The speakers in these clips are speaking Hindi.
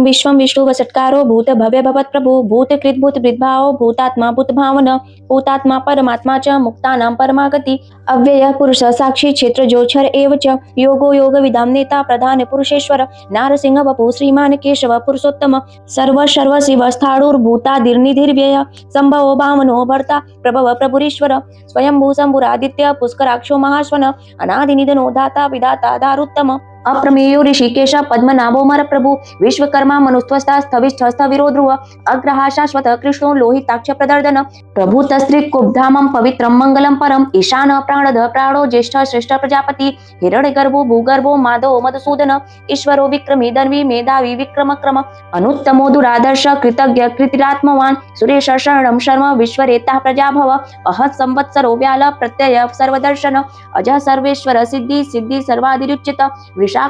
विश्वं विष्णुवषट्कारो भूत भव्य भवत् प्रभु भूतकृत भूत वृद्भावो भूतात्मा भूत भावन भूतात्मा परमात्मा च मुक्तानां परमागति अव्यय पुरुष साक्षी क्षेत्र जोक्षर एव च योगो योग विदाम नेता प्रधान पुरुषेश्वर नारसिंह वपु श्रीमान केशव पुरुषोत्तम सर्व सर्व शिव स्थाणुर्भूतादिर्निधिर्व्यय संभवो भावनो भर्ता प्रभव प्रभुरीश्वर स्वयंभू शंभुरादित्य पुष्कराक्षो महाश्वन अनादिनिधनो दाता विदाता दारुत्तम अप्रमेयो ऋषिकेश पद्मनाभो मर प्रभु विश्वकर्मा मनुस्त्वस्ता स्थविष्ठ स्थविरो ध्रुव अग्रहा शाश्वत कृष्णो लोहिताक्ष प्रदर्दन प्रभु तस्त्रिकुब्धामं पवित्रं मंगलम परम ईशान प्राणद प्राणो ज्येष्ठ श्रेष्ठ प्रजापति हिरण्यगर्भो भूगर्भो माधवो मधुसूदन ईश्वरो विक्रमी धर्मी मेधावी विक्रम क्रम अनुत्तमो दुरादर्श कृतज्ञ कृतिरात्मवान सुरेश शरणं शर्म विश्वरेता प्रजाभव अहत् संवत्सरो व्याल प्रत्यय सर्वदर्शन अज सर्वेश्वर सिद्धि सिद्धि सर्वादिरुच्यत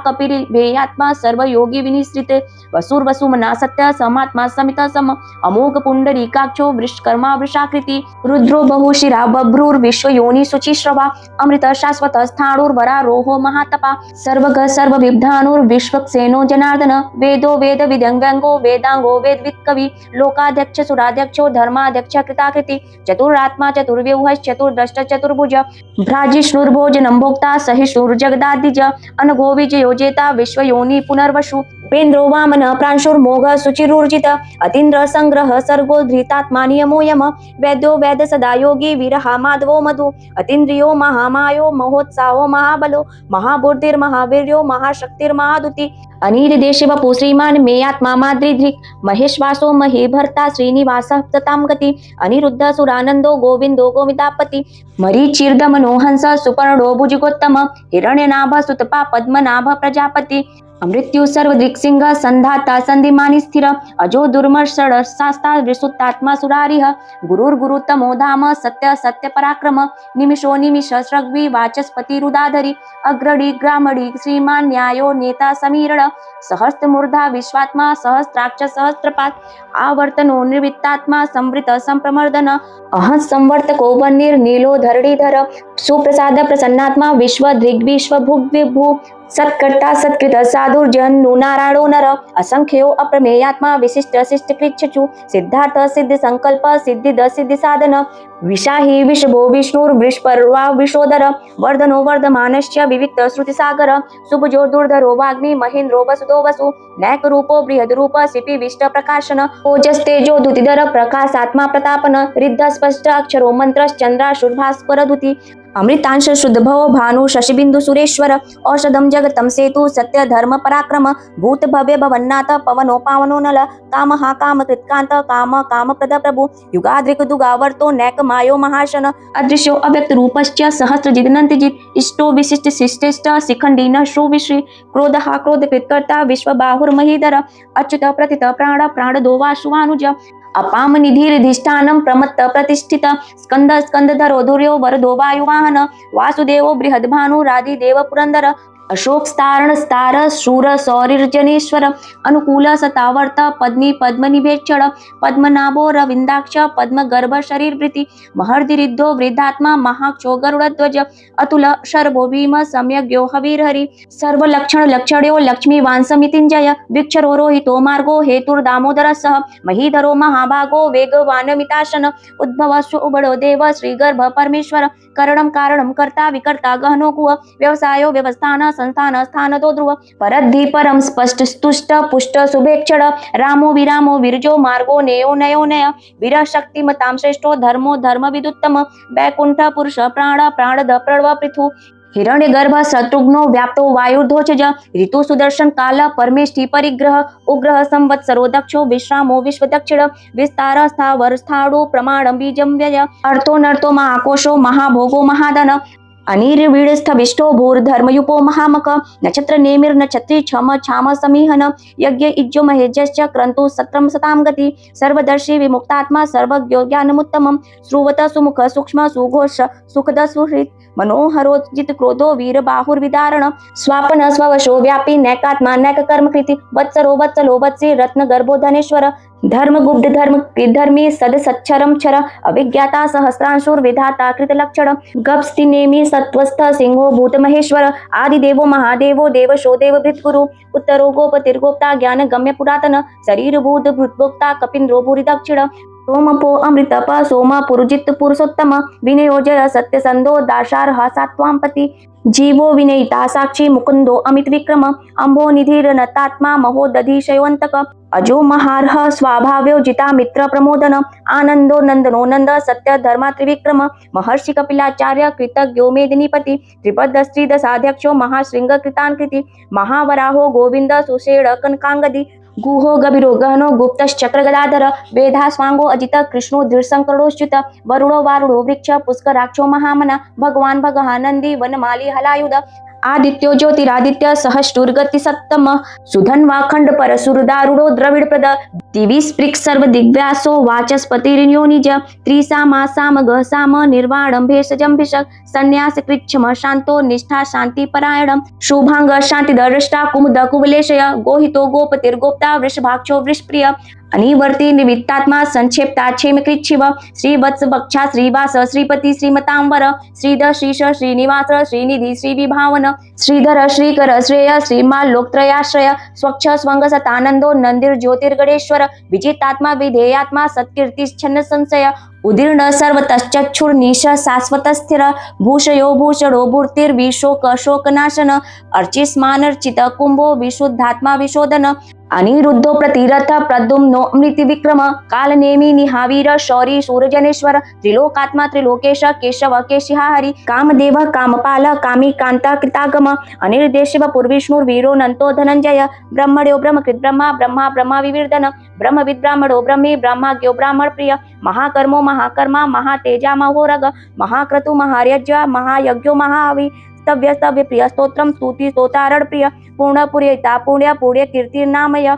कपिरिवेयात्मा सर्वयोगी विनिश्रित वसुर्वसुमना सत्य समात्मा समित सम अमोघ पुंडरीकाक्षो वृषकर्मा वृषाकृति रुद्रो बहुशिरा बभ्रूर विश्वयोनि शुचिश्रवा अमृत शाश्वत स्थाणुर्वरारोहो महातपा सर्वग सर्वविद्धानुर विश्वक्सेनो जनार्दन वेदो वेद विद्यंगो वेदांगो वेदवित् कवि लोकाध्यक्ष सुराध्यक्षो धर्माध्यक्ष कृताकृति चतुरात्मा चतुर्व्यूह चतुर्दष्ट चतुर्भुज भ्राजिष्णुर्भोजनं भोक्ता सहिष्णुर्जगदादिज अनघो विजयोजेता विश्वयोनि पुनर्वसु उपेन्द्रो वामन प्रांशुर्मोघ शुचिरूर्जित अतीन्द्र संग्रह सर्गो धृतात्मा नियमो यम वैद्यो वेद सदा योगी वीरहा माधवो मधु अतीन्द्रियो महामायो महोत्साहो महाबलो महाबुद्धिर्महावीर्यो महाशक्तिर्महादुति अनिल देशे वपु श्रीमान मे आत्मा माद्रिधृक् महेश्वासो महे भर्ता श्रीनिवासः सतां गति अनिरुद्ध सुरानंदो गोविंदो गोविंदापति मरीचिर्दमनो हंस सुपर्णो भुजगोत्तम हिरण्यनाभ सुतपा पद्मनाभ प्रजापति अमृत्यु सर्वदृक्सिंह संधाता संधिमानि स्थिर अजो दुर्मर्षण शास्ता विसुत्तात्मा सुरारिह गुरुर्गुरुतमो धाम सत्य सत्य पराक्रम निमिषो निमिष श्रग्वी वाचस्पति रुदाधरी अग्रणी ग्रामणी श्रीमान न्यायो नेता समीरण सहस्त्रमूर्धा विश्वात्मा सहस्त्राक्ष सहस्त्रपात आवर्तनो निर्वित्तात्मा संवृत संप्रमर्दन अहं संवर्तको वन्निर्नीलो धरणीधर सुप्रसाद प्रसन्नात्मा विश्व दृग्विश्व भुग विभु सत्कर्ता सत्कृत साधुर्जन नारायणो नर असंख्यो अप्रमेयात्मा विशिष्ट शिष्ट कृच्छचु सिद्धार्थ सिद्ध संकल्प सिद्धिद सिद्धि साधन विशाही विषभो विष्णुर्वृषपर्वा विशोदर वर्धनो वर्धमानश्च विविक्त श्रुतिसागर सुभुजो दुर्धरो वाग्मी महेन्द्रो वसुदो वसु नैक रूपो बृहद रूप सिपि विष्ट प्रकाशन ओजस्तेजो दुतिधर प्रकाशात्मा प्रतापन रिद्ध स्पष्ट अक्षरो मंत्रश्चंद्राशुर्भास्कर दुति अमृतांश शुद्ध भव भानु शशिबिंदु सुरेश्वर औषधम जगतम सेतु सत्य धर्म पराक्रम भूत भव्य भवन्नाथ पवनो पावनो नल काम हा काम कृत्कांत काम काम प्रद प्रभु युगाद्रिक दुगावर्तो नैक मायो महाशन अदृश्यो अव्यक्त रूपश्च सहस्र जिदनंतजित इष्टो विशिष्ट शिष्टेष्ट शिखंडीन श्रु विश्री क्रोध हा क्रोध कृत्कर्ता विश्व बाहुर्महीधर अच्युत प्रतित प्राण प्राण दोवाशुवानुज अपाम निधिर्धिष्ठानं प्रमत्त प्रतिष्ठित स्कंद स्कंदधरो धुर्यो वरदो वायुवाहन वासुदेवो बृहद्भानु राधिदेव पुरंदर अशोक स्तारण स्तार शूर सौरिर्जनेश्वर अनुकूल सतावर्त पद्मी पद्मनिभेक्षण पद्मनाभो रविंदाक्ष पद्म गर्भ शरीर वृत्ति महर्दिरिद्धो वृद्धात्मा महाक्षो गरुड़ध्वज अतुल शर्भो भीम सम्यग्यो हवीर्हरि सर्व लक्षण लक्षण्यो लक्ष्मी वांसमितिंजय विक्षरो रोहितो मार्गो हेतुर्दामोदर सह महीधरो महाभागो वेगवानमिताशन उद्भव शुभड़ो देव श्रीगर्भ परमेश्वर करणं कारणं कर्ता विकर्ता गहनो कुह व्यवसायो व्यवस्थान संस्थान स्थान दो ध्रुव परद्धि परम स्पष्ट स्तुष्ट पुष्ट शुभेक्षण रामो विरामो विरजो मार्गो नेयो नयो नय वीर शक्तिमतां श्रेष्ठो धर्मो धर्म विदुत्तम वैकुंठ पुरुष प्राण प्राणद प्रणव पृथु हिरण्य गर्भ शत्रुघ्नो व्याप्तो वायुर्ध्वज ऋतु सुदर्शन काल परमेष्टि परिग्रह उग्रह संवत्सरो दक्षो विश्रामो विश्व दक्षिण विस्तार स्थावर स्थाणु प्रमाणं बीजं व्यय अर्थो नर्थो महाकोशो महाभोगो महाधन अनिर्वीडस्थविष्टो भूर्धर्मयुपो महामक नक्षत्र नेमिर नक्षत्री क्षम क्षाम समीहन यज्ञ इज्जो महेजश्च क्रंतु सत्रम सतां गति सर्वदर्शी विमुक्तात्मा सर्वज्ञो ज्ञानमुत्तमं श्रुवत सुमुख सूक्ष्म सुघोष सुखद सुहृत् मनोहरोजित क्रोधो वीर बाहुर्विदारण स्वापन स्ववशो व्यापी नैकात्मा नैक कर्म कृति वत्सरो वत्सलो वत्सी रत्न गर्भो धनेश्वर धर्म गुप्त धर्म धर्मी सद सच्छरम छर अभिज्ञाता सहस्रांशुर विधाता कृत लक्षण गप्स्ति नेमि सत्वस्थ सिंहो भूत महेश्वर आदि देवो महादेवो देवशो देव भृतगुरु उत्तरो गोपतिर्गोप्ता ज्ञान गम्य पुरातन शरीर भूत भृतभोक्ता कपिन्द्रो भूरि दक्षिण सोमपो अमृतप सोम पुरुजित पुरुषोत्तम विनयोजय सत्यसंधो दाशार्ह सात्वांपति जीवो विनयिता साक्षी मुकुंदो अमित विक्रम अंबो निधिर नतात्मा महोदधिशयवंतक अजो महार्ह स्वाभाव्यो जिता मित्र प्रमोदन आनंदो नंदनो नंद सत्य धर्मा त्रिविक्रम महर्षि कपिलाचार्य कृतज्ञो मेदिनीपति त्रिपद श्रीद साध्यक्षो महाशृंग कृतान्कृति महावराहो गोविंद सुषेण कनकांगदी गुहो गभीरो गहनो गुप्तश्चक्र गदाधर वेधा स्वांगो अजित कृष्णो दृढ़संकरोच्युत वरुणो वारुणो वृक्ष पुष्कराक्षो महामना भगवान भगहानंदी वनमाली हलायुध आदित्यो ज्योतिरादित्य सहस्टुर्गति सत्तम सुधन्वा खंड पर सुरदारुडो द्रविड़ प्रद दिवि स्पृक् सर्व दिग्व्यासो वाचस्पतिर्यो निज त्रिसामा साम ग साम निर्वाणं भेषजंभिषक संन्यास कृच्छम शांतो निष्ठा शांति परायणम शुभांग शांतिदर्ष्टा कुमुद कुवलेशय गोहितो गोपतिर्गोप्ता वृषभाक्षो वृषप्रिय अनिवर्ती निमित्तात्मा संक्षेप्ता क्षेम कृच्छिव श्रीवत्स बक्षा श्रीवास श्रीपति श्रीमतांबर श्रीध श्रीश श्रीनिवास श्रीनिधि श्रीविभावन श्रीधर श्रीकर श्रेय श्रीमाल लोकत्रयाश्रय स्वच्छ स्वंग सतानंदो नंदिर ज्योतिर्गणेश्वर विजितात्मा विधेयात्मा सत्कीर्ति छन्न संशय उदीर्ण सर्वतश्चक्षुर्निश शाश्वत स्थिर भूषयो भूषणो भूर्तिर्विशोक शोकनाशन अर्चिस्मानर्चित कुंभो विशुद्धात्मा विशोधन अनिरुद्धो प्रतिरथ प्रद्युम्नो अमृति विक्रम कालनेमि निहावीर शौरी शूरजनेश्वर त्रिलोकात्मा त्रिलोकेश केशव केशिहाहरि कामदेव कामपाल कामी कांता कृतागम अनिर्देशिव पूर्विष्णुर्वीरो नंतो धनंजय ब्रह्मण्यो ब्रह्मकृत ब्रह्मा ब्रह्मा ब्रह्मा विवर्धन ब्रह्मविद ब्राह्मणो ब्रह्मी ब्रह्माज्ञो ब्राह्मण प्रिय महाकर्मो महाकर्मा महातेजा महोरग महाक्रतु महार्यज्ञ महायज्ञो महाहवि स्तव्य स्तव्य प्रिय स्तोत्रम स्तुति स्तोतारण प्रिय पूर्ण पुर्यता पुण्य पुण्य कीर्तिर्नामय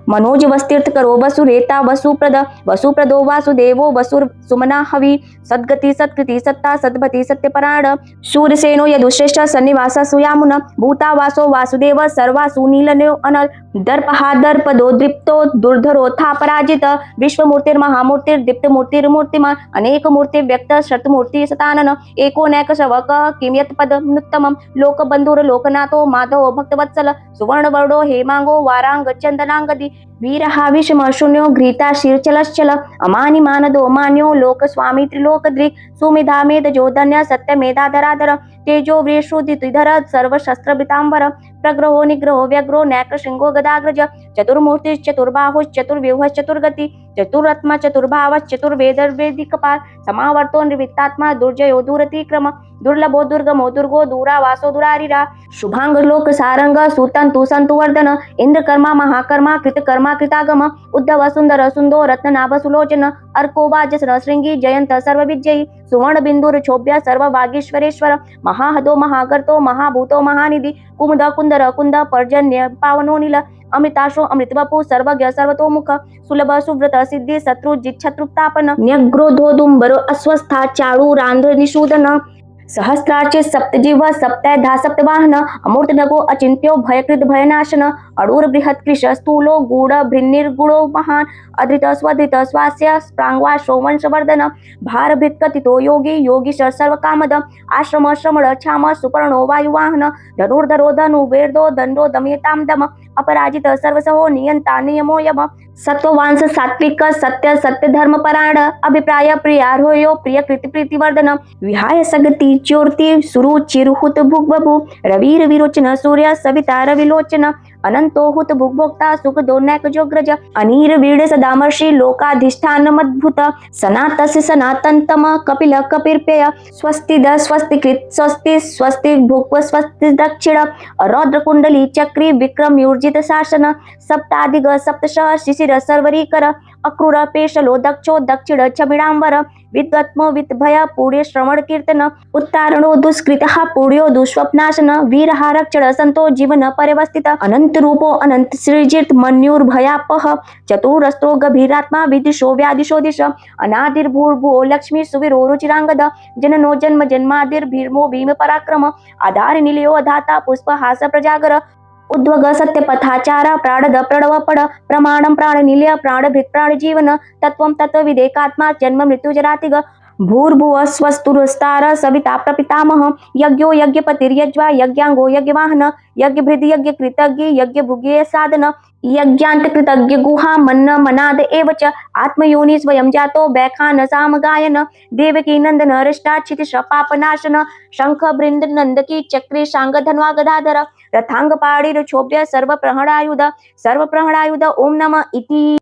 मनोज वस्तीर्थ करो वसुरेता वसुप्रद वसुप्रदो वासुदेवो वसुर सुमना हवि सद्गति सत्कृति सत्ता सद्भति सत्यपराण शूरसेनो यदुश्रेष्ठ सन्निवास सुयामुन भूतावासो वासुदेव सर्वासु नीलनो अनल दर्पहा दर्पदो दृप्तो दुर्धरो था पराजित विश्वमूर्तिर्महामूर्तिर् दीप्तमूर्तिर्मूर्तिमान अनेक मूर्ति व्यक्त शतमूर्ति सतानन एको नैक शवक किम यत् पदमुत्तमं लोकबंधुर लोकनाथो माधवो भक्तवत्सल सुवर्णवर्णो हेमांगो वारांग चंदनांगदी वीरहाविषम शून्यो घृता शीर्चलश्चल अमानि मानदो मान्यो लोक स्वामी त्रिलोकदृक् सुमेधा मेधजो धन्य सत्य मेधाधराधर तेजो वृषुदिधर सर्वशस्त्रभितांबर प्रग्रहो निग्रहो व्यग्रो नैक शृंगो गदाग्रज चतुर्मूर्ति चतुर्बाहु चतुर्व्यूह चतुर्गति चतुरात्मा चतुर्भाव चतुर्वेदर्वेदिकपाल समावर्तो निर्वित्तात्मा दुर्जयो दूरतिक्रम दुर्लभो दुर्गमो दुर्गो दूरावासो दुरारिरा शुभांग लोक सारंग सुतंतु संतुवर्धन इंद्रकर्मा महाकर्मा कृतकर्मा कृतागम उद्धव सुंदर सुंदो रत्ननाभ सुलोचन अर्को वाजसन श्रृंगी जयंत सर्वविजयी सुवर्ण बिंदुर क्षोभ्य सर्व वागीश्वरेश्वर महाहदो महागर्तो महाभूतो महानिधि कुमुद कुंदर कुंद पर्जन्य पावनो नील अमृताशो अमृतवपु सर्वज्ञ सर्वतोमुख सुलभ सुव्रत सिद्धि शत्रु जिच्छत्रुतापन न्यग्रोधोदुम्बर अस्वस्था चाळूरांध्र निषूदन सहस्रार्चे सप्तजिह्व सप्तधा सप्तवाहन अमूर्त नगो अचिंत्यो भयकृत भयनाशन अडूर बृहत् कृश स्थूलो गूढ़ भृन्निर्गुणो महान अधृत स्वधृत स्वास्य प्रांगवा शोवंशवर्धन भार कथितो योगी योगीश सर्वकामद आश्रम श्रमण क्षाम सुपर्णो वायुवाहन धनुर्धरो धनु वेदो दंडो दमयताम दम अपराजित सर्वसहो नियंता नियमो यम सत्ववांश सात्विक सत्य सत्य धर्म परायण अभिप्राय प्रियार्हो प्रिय कृति प्रीतिवर्धन विहाय सगति ज्योति सुरुचिरुहुत भुग्बभु रवीर विरोचन सूर्य सविता रविलोचन अनंतो हुत भुग्भोक्ता सुख दोनैक जोग्रज अनीर वीर सदामर्षि लोकाधिष्ठान मद्भुत सनातस्य सनातनतम कपिल कपिर्पेय स्वस्ति द स्वस्ति कृत स्वस्ति स्वस्ति भुक्व स्वस्ति दक्षिण रौद्र कुंडली चक्री विक्रम यूर्जित शासन सप्ताधिग सप्तश शिशिर सर्वरीकर अक्रूर पेशलो दक्षो दक्षिण छबिडांबर विद्वत्म विद्भय पुण्य श्रवण कीर्तन उत्तारणो दुष्कृतः पुण्यो दुष्स्वप्नाशन वीरहारक्षण संतो जीवन परिवस्थित अनंत रूपो अनंत सृजित मन्युर्भयापह चतुरस्त्रो गभीरात्मा विदिशो व्यादिशो दिश अनादिर्भूर्भुवो लक्ष्मी सुवीरो रुचिरांगद जननो जन्म जन्मादिर्भीर्मो भीम पराक्रम आधार निलयो धाता पुष्प हास प्रजागर उद्वग सत्यपथाचार प्राणद प्रणव पड प्रमाणम प्राण निलय प्राणभृत प्राण जीवन तत्वं तत्वविदेकात्मा जन्म मृत्यु जरातिग भूर्भुव स्वस्तुरस्तार सविता प्रपितामह यज्ञो यज्ञपतिर्यज्वा यज्ञांगो यज्ञवाहन यज्ञभृद यज्ञ कृतज्ञ यज्ञ भुगे साधन यज्ञांत कृतज्ञ गुहा मन्न मनाद एव च आत्मयोनि स्वयं जातो बैखान साम गायन देवकी नंदन हृष्टाच्छित पापनाशन शंख बृंद नंदकी चक्रे शांग धन्वा गदाधर रथांग पाड़ी क्षोभ्य सर्व प्रहणायुध ओम नम इति।